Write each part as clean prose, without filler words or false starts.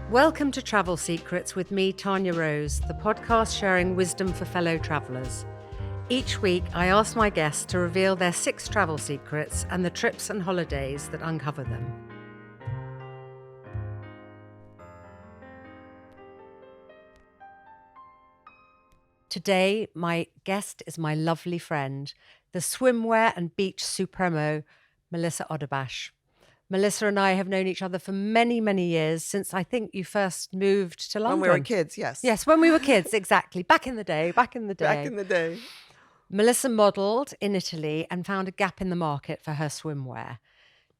Welcome to Travel Secrets with me, Tanya Rose, the podcast sharing wisdom for fellow travellers. Each week, I ask my guests to reveal their 6 travel secrets and the trips and holidays that uncover them. Today, my guest is my lovely friend, the swimwear and beach supremo, Melissa Odabash. Melissa and I have known each other for many, many years, since I think you first moved to London. When we were kids, yes. Yes, when we were kids, exactly. Back in the day. Back in the day. Melissa modelled in Italy and found a gap in the market for her swimwear.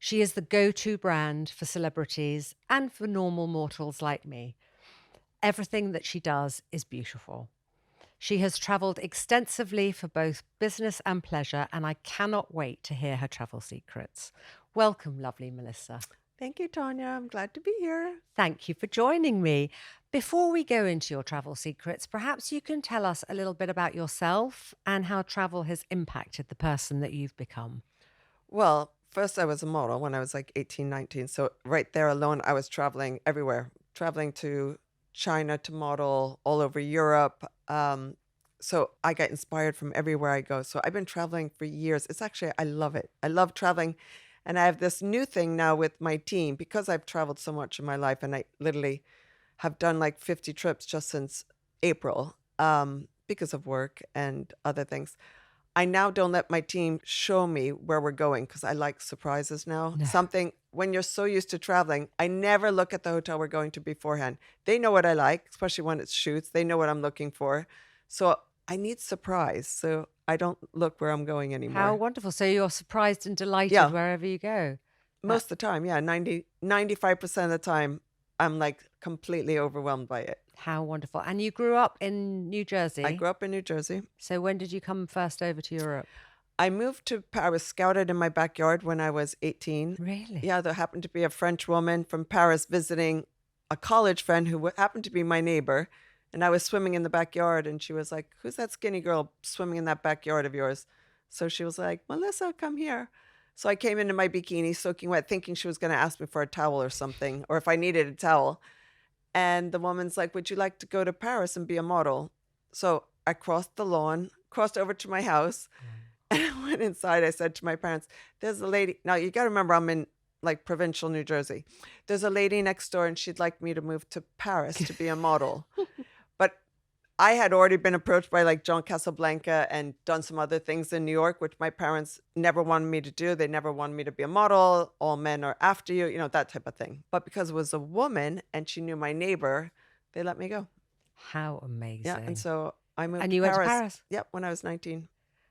She is the go-to brand for celebrities and for normal mortals like me. Everything that she does is beautiful. She has travelled extensively for both business and pleasure, and I cannot wait to hear her travel secrets. Welcome, lovely Melissa. Thank you, Tanya. I'm glad to be here. Thank you for joining me. Before we go into your travel secrets, perhaps you can tell us a little bit about yourself and how travel has impacted the person that you've become. Well, first I was a model when I was like 18, 19. So right there alone, I was traveling everywhere, traveling to China to model, all over Europe. So I got inspired from everywhere I go. So I've been traveling for years. I love it. I love traveling. And I have this new thing now with my team because I've traveled so much in my life, and I literally have done like 50 trips just since April because of work and other things. I now don't let my team show me where we're going because I like surprises now. No. When you're so used to traveling, I never look at the hotel we're going to beforehand. They know what I like, especially when it's shoots. They know what I'm looking for. So I need surprise. So I don't look where I'm going anymore. How wonderful. So you're surprised and delighted wherever you go. Most of the time, yeah. 95% of the time, I'm like completely overwhelmed by it. How wonderful. And you grew up in New Jersey? I grew up in New Jersey. So when did you come first over to Europe? I moved to Paris. I was scouted in my backyard when I was 18. Really? Yeah, there happened to be a French woman from Paris visiting a college friend who happened to be my neighbor. And I was swimming in the backyard, and she was like, "Who's that skinny girl swimming in that backyard of yours?" So she was like, "Melissa, come here." So I came into my bikini, soaking wet, thinking she was going to ask me for a towel or something, or if I needed a towel. And the woman's like, "Would you like to go to Paris and be a model?" So I crossed the lawn, crossed over to my house, and I went inside. I said to my parents, "There's a lady." Now, you got to remember, I'm in like provincial New Jersey. There's a lady next door, and she'd like me to move to Paris to be a model. But I had already been approached by like John Casablanca and done some other things in New York, which my parents never wanted me to do. They never wanted me to be a model. All men are after you, that type of thing. But because it was a woman and she knew my neighbor, they let me go. How amazing. Yeah, and so I moved and you went to Paris? Yep, when I was 19.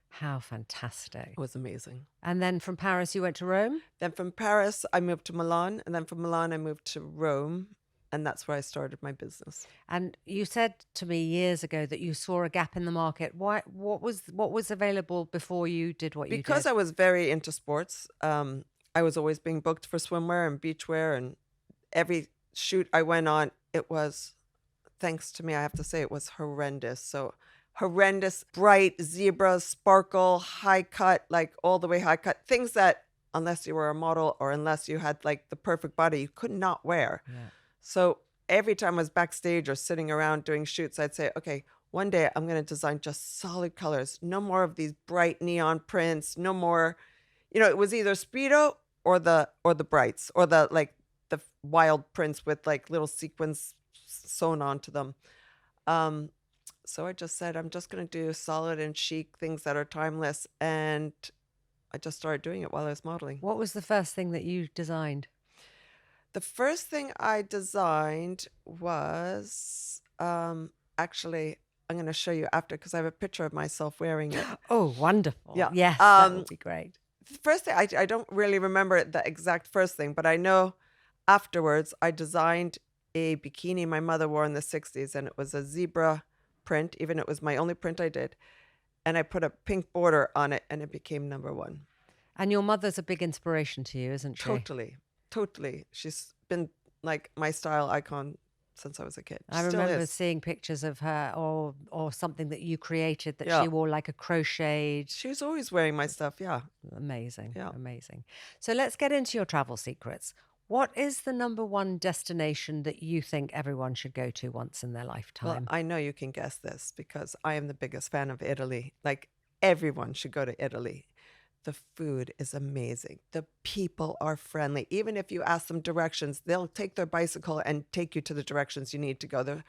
How fantastic. It was amazing. And then from Paris, you went to Rome? Then from Paris, I moved to Milan. And then from Milan, I moved to Rome. And that's where I started my business. And you said to me years ago that you saw a gap in the market. Why? What was available before you did what you did? Because I was very into sports. I was always being booked for swimwear and beachwear. And every shoot I went on, it was, thanks to me, I have to say, it was horrendous. So horrendous, bright, zebras, sparkle, high cut, like all the way high cut. Things that, unless you were a model or unless you had like the perfect body, you could not wear. Yeah. So every time I was backstage or sitting around doing shoots, I'd say, okay, one day I'm going to design just solid colors. No more of these bright neon prints. No more, it was either Speedo or the brights or the wild prints with like little sequins sewn onto them. So I just said, I'm just going to do solid and chic things that are timeless. And I just started doing it while I was modeling. What was the first thing that you designed? The first thing I designed was actually, I'm going to show you after because I have a picture of myself wearing it. Oh, wonderful. Yeah. Yes, that would be great. The first thing, I don't really remember the exact first thing, but I know afterwards I designed a bikini my mother wore in the 60s, and it was a zebra print, even it was my only print I did. And I put a pink border on it, and it became #1. And your mother's a big inspiration to you, isn't she? Totally. She's been like my style icon since I was a kid. I remember seeing pictures of her or something that you created that she wore like a crocheted. She was always wearing my stuff, yeah. Amazing. So let's get into your travel secrets. What is the number one destination that you think everyone should go to once in their Well, lifetime? I know you can guess this because I am the biggest fan of Italy. Like everyone should go to Italy. The food is amazing. The people are friendly. Even if you ask them directions, they'll take their bicycle and take you to the directions you need to go. They're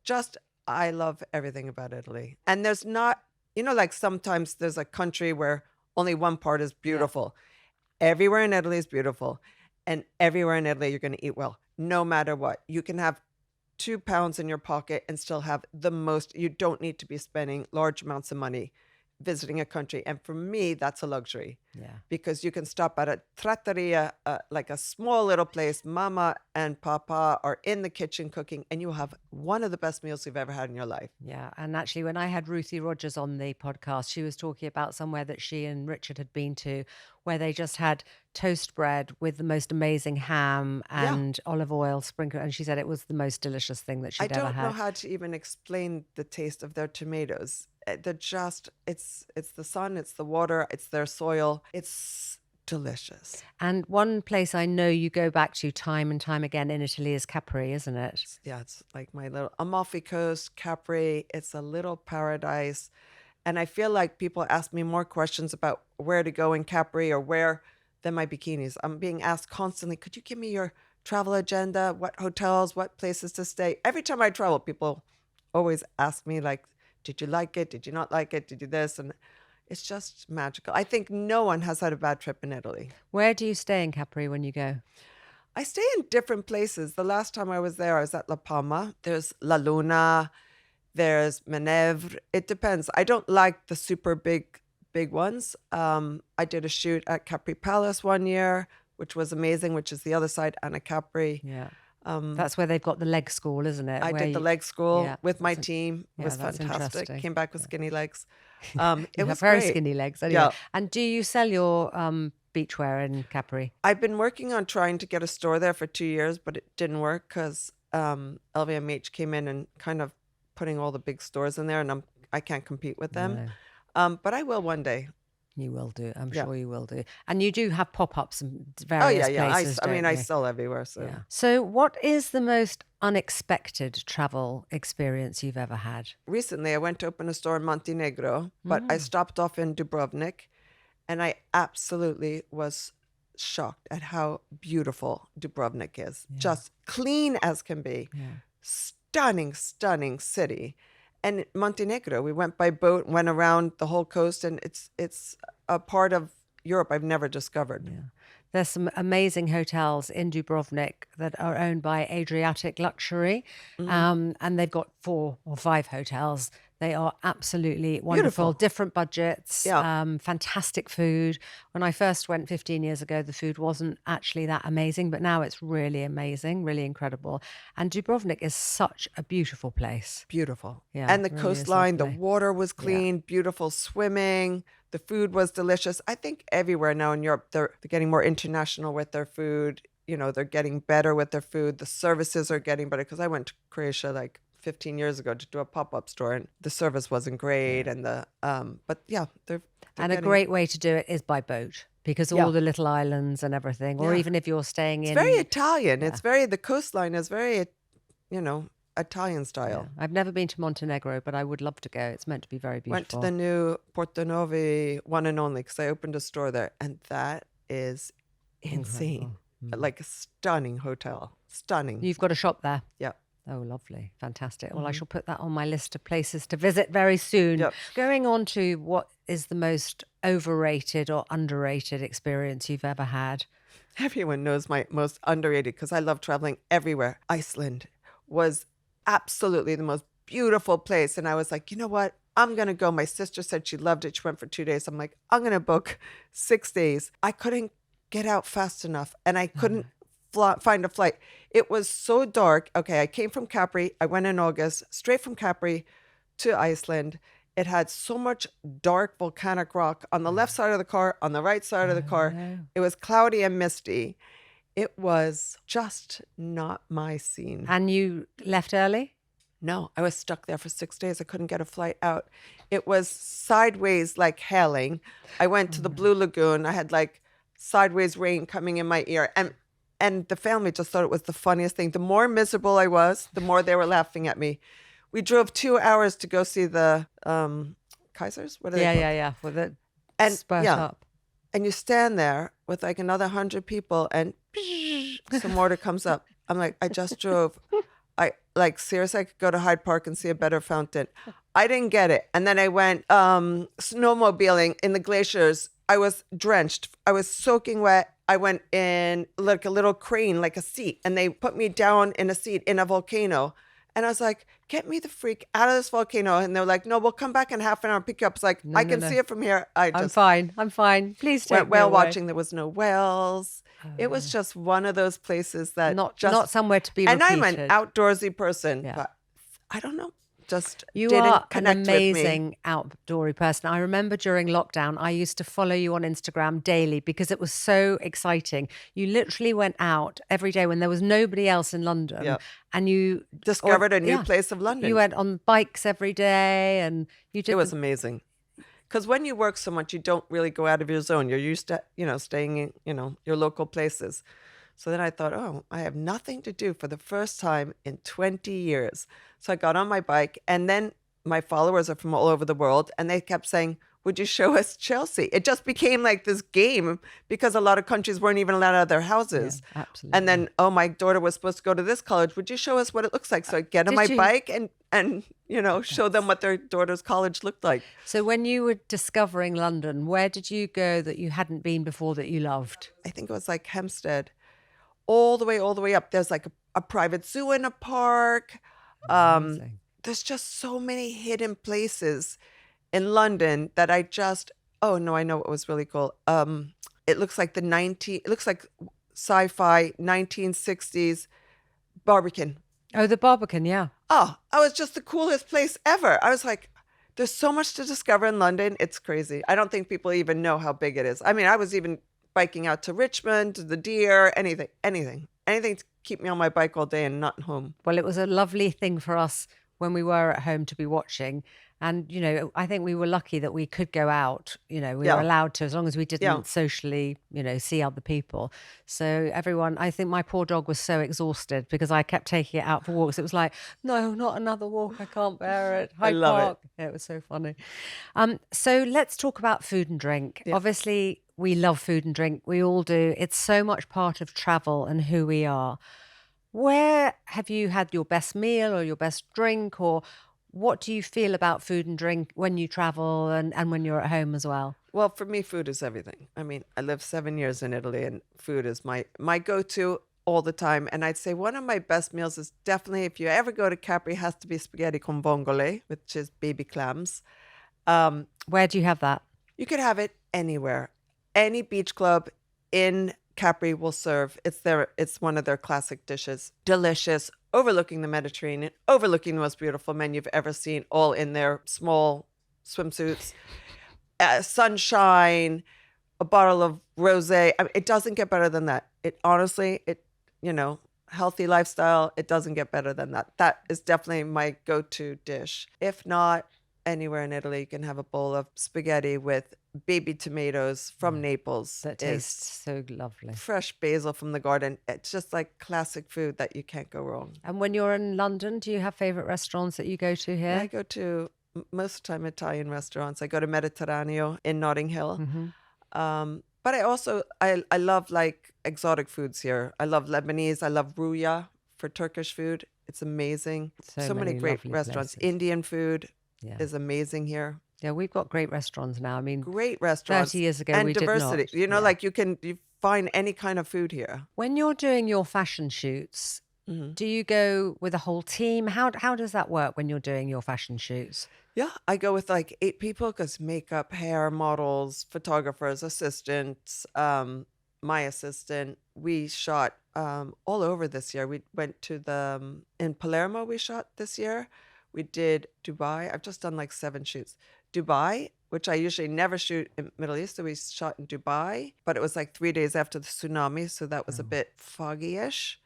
just, I love everything about Italy. And there's not, like sometimes there's a country where only one part is Yeah. beautiful. Everywhere in Italy is beautiful. And everywhere in Italy, you're going to eat well, no matter what. You can have £2 in your pocket and still have the most. You don't need to be spending large amounts of money visiting a country. And for me, that's a luxury Yeah. because you can stop at a trattoria, like a small little place. Mama and Papa are in the kitchen cooking, and you have one of the best meals you've ever had in your life. Yeah. And actually, when I had Ruthie Rogers on the podcast, she was talking about somewhere that she and Richard had been to where they just had toast bread with the most amazing ham Yeah. and olive oil sprinkled. And she said it was the most delicious thing that I she'd ever don't know had. how to even explain the taste of their tomatoes. They're just, it's the sun, it's the water, it's their soil. It's delicious. And one place I know you go back to time and time again in Italy is Capri, isn't it? Yeah, it's like my little Amalfi Coast, Capri. It's a little paradise. And I feel like people ask me more questions about where to go in Capri or where than my bikinis. I'm being asked constantly, could you give me your travel agenda? What hotels, what places to stay? Every time I travel, people always ask me, like, did you like it? Did you not like it? Did you this? And it's just magical. I think no one has had a bad trip in Italy. Where do you stay in Capri when you go? I stay in different places. The last time I was there, I was at La Palma. There's La Luna. There's Minerva. It depends. I don't like the super big ones. I did a shoot at Capri Palace one year, which was amazing, which is the other side, Anna Capri. Yeah. That's where they've got the leg school, isn't it? I Where did the you, leg school yeah, with my that's team. It yeah, was that's fantastic. interesting. Came back with skinny legs. You It have was very great. skinny legs anyway. Yeah. And do you sell your beachwear in Capri? I've been working on trying to get a store there for 2 years, but it didn't work because LVMH came in and kind of putting all the big stores in there, and I can't compete with them. No. But I will one day. You will do. I'm Yeah. sure you will do. And you do have pop-ups in Oh various yeah. places, I mean, don't I you? sell everywhere. So Yeah. So what is the most unexpected travel experience you've ever had? recently, I went to open a store in Montenegro, but I stopped off in Dubrovnik, and I absolutely was shocked at how beautiful Dubrovnik is. Just clean as can be. Yeah. Stunning, stunning city. And Montenegro, we went by boat, went around the whole coast, and it's a part of Europe I've never discovered. Yeah. There's some amazing hotels in Dubrovnik that are owned by Adriatic Luxury, and they've got 4 or 5 hotels. They are absolutely wonderful, Beautiful. different budgets, Yeah. fantastic food. When I first went 15 years ago, the food wasn't actually that amazing, but now it's really amazing, really incredible. And Dubrovnik is such a beautiful place. Beautiful. Yeah, And the really is coastline, the lovely. water was clean, beautiful swimming. The food was delicious. I think everywhere now in Europe, they're getting more international with their food. They're getting better with their food. The services are getting better because I went to Croatia like 15 years ago to do a pop-up store, and the service wasn't great. And but yeah, they're And a getting, great way to do it is by boat because Yeah. all the little islands and everything, or Yeah. even if you're staying it's in. very Italian. It's the coastline is very, Italian style. Yeah. I've never been to Montenegro, but I would love to go. It's meant to be very beautiful. Went to the new Porto Novi one and only because I opened a store there, and that is insane. Like a stunning hotel. Stunning. You've got a shop there. Yeah. Oh, lovely. Fantastic. Well, I shall put that on my list of places to visit very soon. Yep. Going on to what is the most overrated or underrated experience you've ever had? Everyone knows my most underrated because I love traveling everywhere. Iceland was absolutely the most beautiful place. And I was like, you know what? I'm going to go. My sister said she loved it. She went for 2 days. I'm like, I'm going to book 6 days. I couldn't get out fast enough, and I couldn't find a flight. It was so dark. Okay, I came from Capri. I went in August, straight from Capri to Iceland. It had so much dark volcanic rock on the left side of the car, on the right side of the car. It was cloudy and misty. It was just not my scene. And you left early? No, I was stuck there for 6 days. I couldn't get a flight out. It was sideways like hailing. I went to the Blue Lagoon. I had like sideways rain coming in my ear. And And the family just thought it was the funniest thing. The more miserable I was, the more they were laughing at me. We drove 2 hours to go see the Kaisers. What are they Yeah, called? yeah, yeah. With it And spurt yeah, up. and you stand there with like another 100 people, and some water comes up. I'm like, I just drove. I like seriously, I could go to Hyde Park and see a better fountain. I didn't get it. And then I went snowmobiling in the glaciers. I was drenched. I was soaking wet. I went in like a little crane, like a seat, and they put me down in a seat in a volcano. And I was like, get me the freak out of this volcano. And they're like, no, we'll come back in half an hour and pick you up. It's like, No, I no, can no. see it from here. I I'm just fine. I'm fine. Please take went me whale away. watching. There was no whales. It was just one of those places that Not somewhere to be and repeated. I'm an outdoorsy person, Yeah. but I don't know, just You didn't are an connect with me. amazing outdoory person. I remember during lockdown, I used to follow you on Instagram daily because it was so exciting. You literally went out every day when there was nobody else in London, Yep. and you Discovered a new place of London. You went on bikes every day, and you did. It was amazing. Because when you work so much, you don't really go out of your zone. You're used to, staying in, your local places. So then I thought, oh, I have nothing to do for the first time in 20 years. So I got on my bike, and then my followers are from all over the world, and they kept saying, would you show us Chelsea? It just became like this game because a lot of countries weren't even allowed out of their houses. Yeah, absolutely. And then, my daughter was supposed to go to this college. Would you show us what it looks like? So I get on Did my you? bike and show them what their daughter's college looked like. So when you were discovering London, where did you go that you hadn't been before that you loved? I think it was like Hempstead, all the way up. There's like a private zoo in a park. Amazing. There's just so many hidden places in London that I just, oh no, I know what was really cool. It looks like it looks like sci-fi 1960s Barbican. Oh, the Barbican, yeah. Oh, it was just the coolest place ever. I was like, there's so much to discover in London. It's crazy. I don't think people even know how big it is. I mean, I was even biking out to Richmond, to the Deer, anything to keep me on my bike all day and not home. Well, it was a lovely thing for us when we were at home to be watching. And, I think we were lucky that we could go out, we were allowed to, as long as we didn't socially, see other people. So I think my poor dog was so exhausted because I kept taking it out for walks. It was like, no, not another walk. I can't bear it. I love Park. Yeah, it was so funny. So let's talk about food and drink. Yeah. Obviously, we love food and drink. We all do. It's so much part of travel and who we are. Where have you had your best meal or your best drink, or what do you feel about food and drink when you travel and when you're at home as well? Well, for me, food is everything. I mean, I lived 7 years in Italy, and food is my go-to all the time. And I'd say one of my best meals is definitely, if you ever go to Capri, has to be spaghetti con vongole, which is baby clams. Where do you have that? You could have it anywhere. Any beach club in Capri will serve. It's one of their classic dishes. Delicious, overlooking the Mediterranean, overlooking the most beautiful men you've ever seen, all in their small swimsuits. Sunshine, a bottle of rosé. I mean, it doesn't get better than that. It honestly, healthy lifestyle, it doesn't get better than that. That is definitely my go-to dish. If not, anywhere in Italy, you can have a bowl of spaghetti with baby tomatoes from Naples. That tastes so lovely. Fresh basil from the garden. It's just like classic food that you can't go wrong. And when you're in London, do you have favorite restaurants that you go to here? I go to most of the time Italian restaurants. I go to Mediterraneo in Notting Hill. But I also, I love like exotic foods here. I love Lebanese. I love Ruya for Turkish food. It's amazing. So many great restaurants. Places. Indian food is amazing here. Yeah, we've got great restaurants now. I mean, great restaurants. 30 years ago, and we diversity. did not. Like you find any kind of food here. When you're doing your fashion shoots, do you go with a whole team? How does that work when you're doing your fashion shoots? Yeah, I go with like 8 people because makeup, hair, models, photographers, assistants, my assistant. We shot all over this year. We went to in Palermo we shot this year. We did Dubai. I've just done like 7 shoots. Dubai, which I usually never shoot in Middle East. So we shot in Dubai, but it was like 3 days after the tsunami. So that was a bit foggy-ish.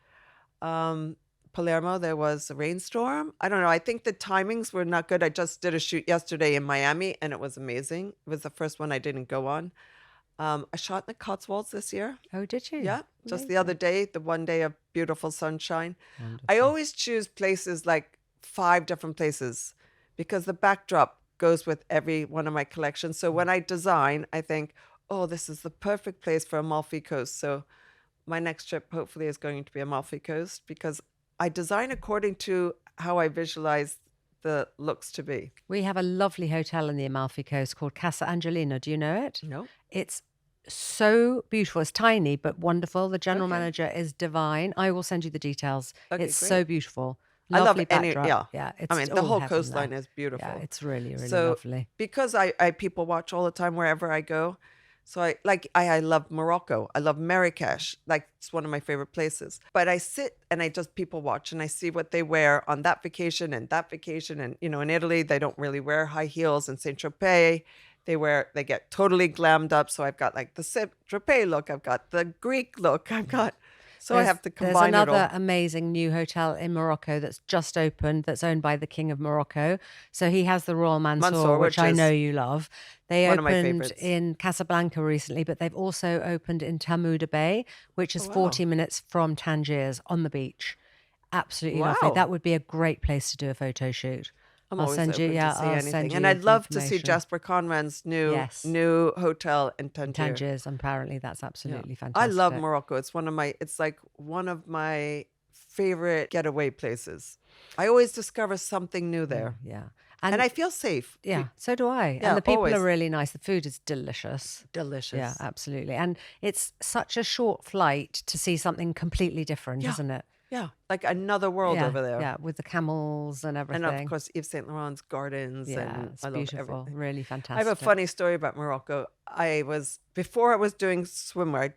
Palermo, there was a rainstorm. I don't know. I think the timings were not good. I just did a shoot yesterday in Miami and it was amazing. It was the first one I didn't go on. I shot in the Cotswolds this year. Oh, did you? Yeah. Just the other Amazing. day, the one day of beautiful sunshine. I Wonderful. always choose places like 5 different places because the backdrop goes with every one of my collections. So when I design, I think, oh, this is the perfect place for Amalfi Coast. So my next trip hopefully is going to be Amalfi Coast because I design according to how I visualize the looks to be. We have a lovely hotel in the Amalfi Coast called Casa Angelina. Do you know it? No? It's so beautiful. It's tiny but wonderful. The general Okay. manager is divine. I will send you the details. Okay, It's so great. beautiful. I love Lovely any, backdrop. yeah. Yeah, I it's mean, the all whole heaven there. coastline is Yeah, beautiful. it's really, really So lovely. because I people watch all the time wherever I go, so I love Morocco. I love Marrakech. Like it's one of my favorite places. But I sit and I just people watch and I see what they wear on that vacation and that vacation. And in Italy they don't really wear high heels. In Saint Tropez, they get totally glammed up. So I've got like the Saint Tropez look. I've got the Greek look. I've got so I have to There's combine it another all. amazing new hotel in Morocco that's just opened that's owned by the King of Morocco. So he has the Royal Mansour, Mansour, which which I know is you love. They one of my opened favorites. in Casablanca recently, but they've also opened in Tamouda Bay, which Oh is wow. 40 minutes from Tangiers on the beach. Absolutely lovely. Wow. That would be a great place to do a photo shoot. I'm always open to Yeah, see I'll send anything. And you I'd the love to see information. Jasper Conran's new Yes, new hotel in in Tangier. Tangiers, apparently that's Yeah. absolutely I love fantastic. Morocco. It's like one of my favorite getaway places. I always discover something new there. Yeah. And And I feel safe. yeah, so do I. And Yeah, the people are always. really nice. The food is delicious. Yeah, Delicious. absolutely. And it's such a short flight to see something completely different, Yeah. isn't it? Yeah. Like another world Yeah, over there. yeah, with the camels and And of everything. course, Yves Saint Laurent's gardens, Yeah, and it's I love beautiful. everything. Really I have a fantastic. funny story about Morocco. Before I was doing swimwear,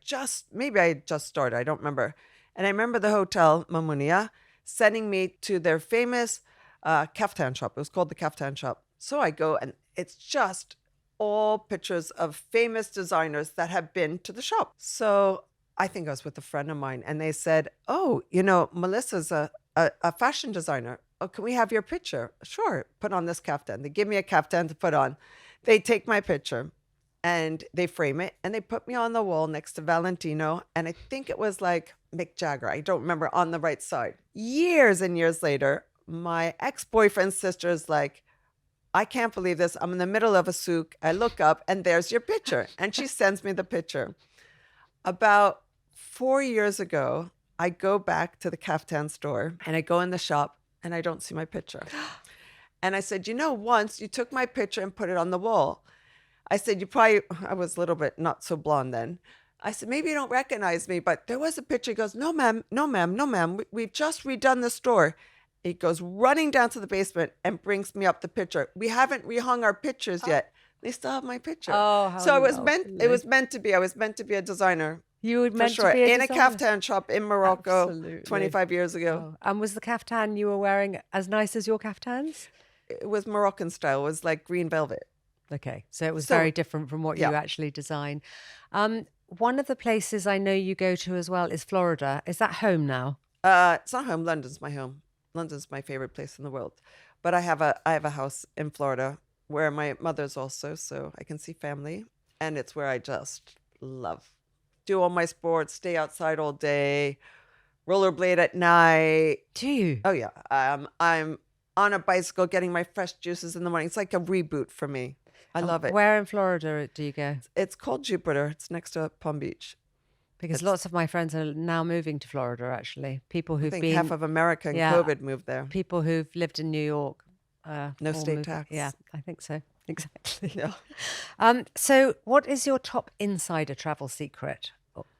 maybe I had just started, I don't remember. And I remember the hotel, Mamounia, sending me to their famous kaftan shop. It was called the Kaftan Shop. So I go, and it's just all pictures of famous designers that have been to the shop. So I think I was with a friend of mine, and they said, oh, Melissa's a fashion designer. Oh, can we have your picture? Sure. Put on this kaftan. They give me a kaftan to put on. They take my picture and they frame it and they put me on the wall next to Valentino. And I think it was like Mick Jagger. I don't remember, on the right side. Years and years later, my ex-boyfriend's sister is like, I can't believe this. I'm in the middle of a souk. I look up and there's your picture. And she sends me the picture. About 4 years ago, I go back to the kaftan store and I go in the shop and I don't see my picture. And I said, once you took my picture and put it on the wall. I said, I was a little bit not so blonde then. I said, maybe you don't recognize me, but there was a picture. He goes, no, ma'am, no, ma'am, no, ma'am. We've just redone the store. He goes running down to the basement and brings me up the picture. We haven't rehung our pictures yet. They still have my picture. Oh, how So it lovely. was meant to be. I was meant to be a designer. You were For meant to sure. be a In a designer. kaftan shop in Morocco Absolutely. 25 years ago. Oh. And was the kaftan you were wearing as nice as your kaftans? It was Moroccan style. It was like green velvet. Okay, so it was So, very different from what yeah. you actually design. One of the places I know you go to as well is Florida. Is that home now? It's not home. London's my home. London's my favorite place in the world. But I have a house in Florida where my mother's also, so I can see family. And it's where I just love. Do all my sports, stay outside all day, rollerblade at night. Do you? Oh yeah. I'm on a bicycle getting my fresh juices in the morning. It's like a reboot for me. I love it. Where in Florida do you go? It's called Jupiter. It's next to Palm Beach. Because lots of my friends are now moving to Florida, actually. People I who've think been, half of America in COVID moved there. people who've lived in New York. No all state moved- tax. Yeah, I think so. Exactly. Yeah. So what is your top insider travel secret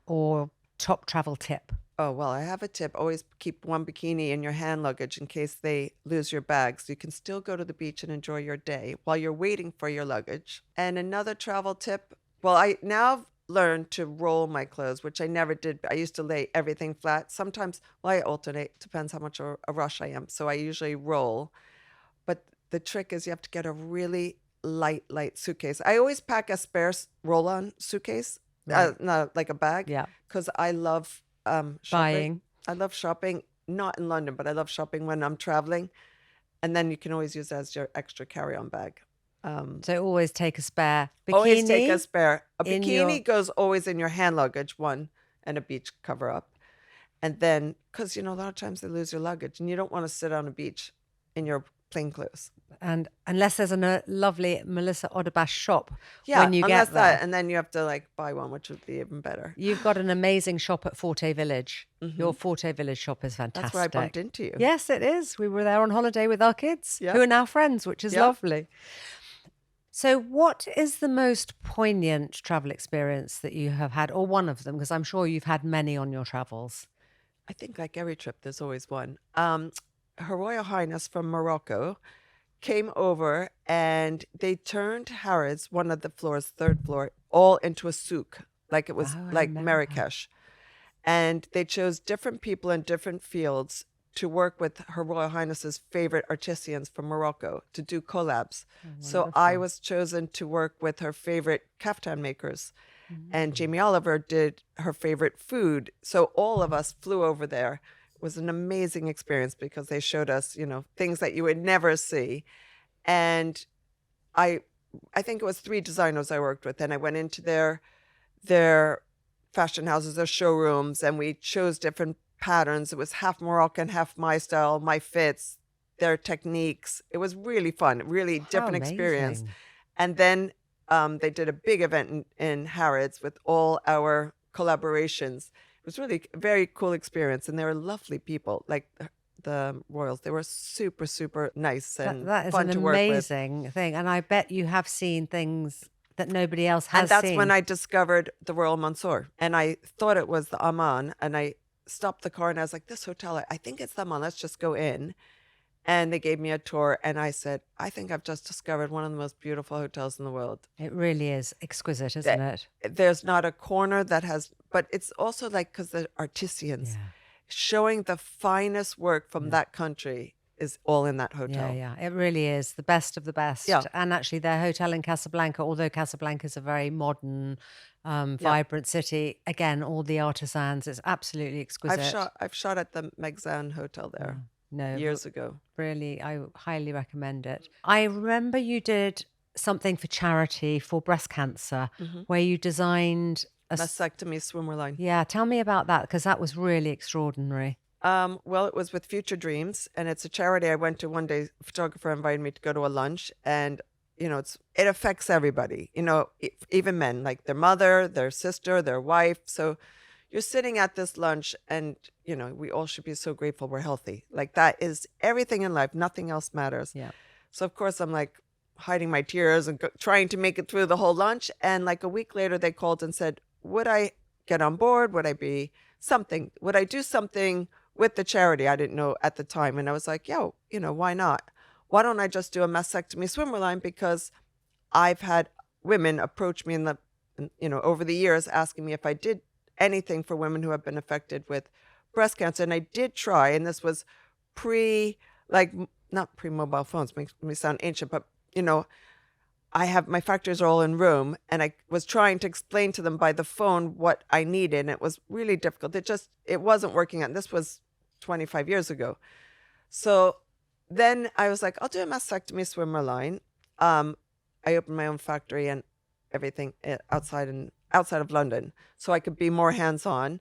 or top travel tip? Oh, well, I have a tip. Always keep one bikini in your hand luggage in case they lose your bag. So you can still go to the beach and enjoy your day while you're waiting for your luggage. And another travel tip, well, I now have learned to roll my clothes, which I never did. I used to lay everything flat. Sometimes, well, I alternate. Depends how much a rush I am. So I usually roll. But the trick is you have to get a really light suitcase. I always pack a spare roll-on suitcase, Right. not like a bag, Yeah. because I love shopping. Buying. I love shopping, not in London, but I love shopping when I'm traveling. And then you can always use that as your extra carry-on bag. So always take a spare bikini. Always take a spare. A in bikini your- goes always in your hand luggage, one. and a beach cover up. And then, because, a lot of times they lose your luggage and you don't want to sit on a beach in your plain clothes. And unless there's a lovely Melissa Odabash shop Yeah, when you unless get there. and then you have to buy one, which would be even better. You've got an amazing shop at Forte Village. Your Forte Village shop is fantastic. That's where I bumped into you. Yes, it is. We were there on holiday with our kids, who are now friends, which is lovely. So what is the most poignant travel experience that you have had, or one of them? Because I'm sure you've had many on your travels. I think like every trip, there's always one. Her Royal Highness from Morocco came over and they turned Harrods, one of the floors, third floor, all into a souk, like it was like Marrakech. And they chose different people in different fields to work with Her Royal Highness's favorite artisans from Morocco to do collabs. So I was chosen to work with her favorite kaftan makers. And Jamie Oliver did her favorite food. So all of us flew over there. It was an amazing experience because they showed us, things that you would never see. And I think it was 3 designers I worked with. And I went into their fashion houses, their showrooms, and we chose different patterns. It was half Moroccan, half my style, my fits, their techniques. It was really fun, really different experience. And then they did a big event in Harrods with all our collaborations. It was really a very cool experience, and they were lovely people. Like the royals, they were super, super nice and that is fun to work with. An amazing thing, and I bet you have seen things that nobody else has seen. And that's when I discovered the Royal Mansour, and I thought it was the Amman, and I stopped the car and I was like, this hotel, I think it's the Amman, let's just go in. And they gave me a tour and I said, I think I've just discovered one of the most beautiful hotels in the world. It really is exquisite, isn't it? There's not a corner that has, but it's also because the artisans showing the finest work from that country is all in that hotel. Yeah, it really is the best of the best. Yeah. And actually their hotel in Casablanca, although Casablanca is a very modern, vibrant city, again, all the artisans, it's absolutely exquisite. I've shot at the Megzan Hotel there. Years ago. Really, I highly recommend it. I remember you did something for charity for breast cancer where you designed a mastectomy swimwear line. Yeah, tell me about that because that was really extraordinary. Well, it was with Future Dreams, and it's a charity. I went to one day. A photographer invited me to go to a lunch, and it affects everybody. Even men, like their mother, their sister, their wife. So you're sitting at this lunch and, we all should be so grateful we're healthy. Like that is everything in life. Nothing else matters. Yeah. So, of course, I'm like hiding my tears and trying to make it through the whole lunch. And like a week later, they called and said, would I get on board? Would I be something? Would I do something with the charity? I didn't know at the time. And I was like, why not? Why don't I just do a mastectomy swimwear line? Because I've had women approach me over the years asking me if I did anything for women who have been affected with breast cancer. And I did try, and this was not pre-mobile phones, makes me sound ancient, but I have my factories are all in room, and I was trying to explain to them by the phone what I needed, and it was really difficult. It wasn't working out. This was 25 years ago. So then I was like, I'll do a mastectomy swimmer line. I opened my own factory and everything outside of London, so I could be more hands-on.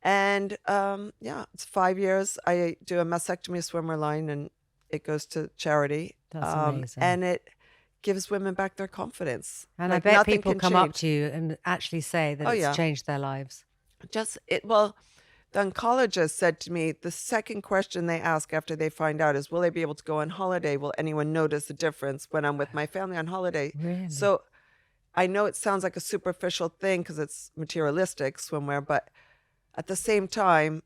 And it's 5 years. I do a mastectomy swimmer line, and it goes to charity. That's amazing. And it gives women back their confidence. And I bet people come up to you and actually say that it's changed their lives. The oncologist said to me, the second question they ask after they find out is, will I be able to go on holiday? Will anyone notice the difference when I'm with my family on holiday? Really? So I know it sounds like a superficial thing because it's materialistic swimwear, but at the same time,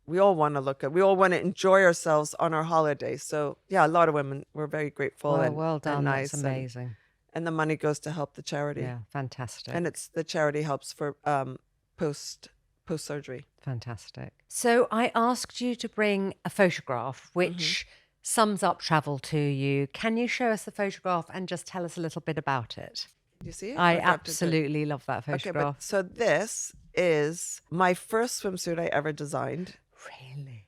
we all want to look good. We all want to enjoy ourselves on our holiday. So a lot of women were very grateful well done. and nice. That's amazing. And the money goes to help the charity. Yeah, fantastic. And the charity helps for post-surgery. Fantastic. So I asked you to bring a photograph which sums up travel to you. Can you show us the photograph and just tell us a little bit about it? You see it? I absolutely love that photograph. Okay, so this is my first swimsuit I ever designed. Really?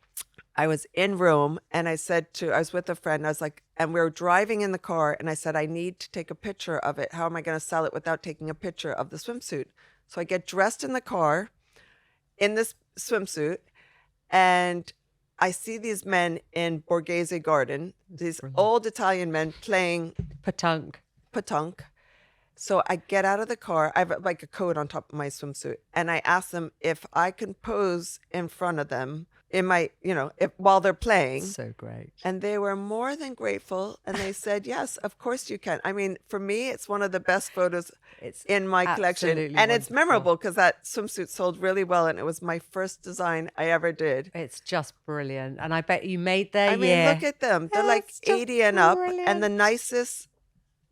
I was in Rome and I was with a friend. I was like, and we were driving in the car and I said, I need to take a picture of it. How am I going to sell it without taking a picture of the swimsuit? So I get dressed in the car in this swimsuit, and I see these men in Borghese Garden, these old Italian men playing petanque. So I get out of the car. I have like a coat on top of my swimsuit, and I ask them if I can pose in front of them in my, while they're playing. So great. And they were more than grateful, and they said, "Yes, of course you can." I mean, for me, it's one of the best photos in my collection, and wonderful. It's memorable because that swimsuit sold really well, and it was my first design I ever did. It's just brilliant, and I bet you made their I mean, look at them; they're like 80 and up, and the nicest.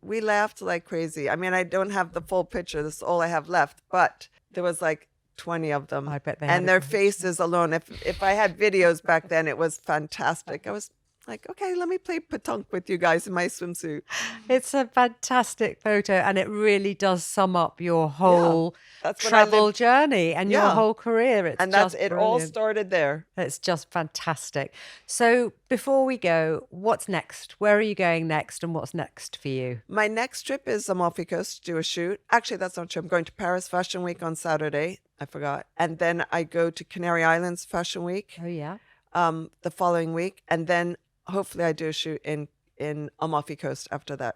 We laughed like crazy. I mean, I don't have the full picture. This is all I have left, but there was like 20 of them. I bet they and their faces alone. If I had videos back then, it was fantastic. I was like, okay, let me play petanque with you guys in my swimsuit. It's a fantastic photo, and it really does sum up your whole travel journey and your whole career. It all started there. It's just fantastic. So before we go, what's next? Where are you going next, and what's next for you? My next trip is Amalfi Coast to do a shoot. Actually, that's not true. I'm going to Paris Fashion Week on Saturday. I forgot. And then I go to Canary Islands Fashion Week. Oh, yeah. The following week. And then hopefully I do a shoot in Amalfi Coast after that.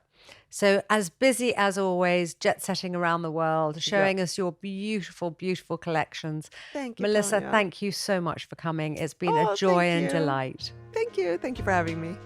So as busy as always, jet setting around the world, showing us your beautiful, beautiful collections. Thank you, Melissa, Tanya. Thank you so much for coming. It's been a joy and delight. Thank you. Thank you for having me.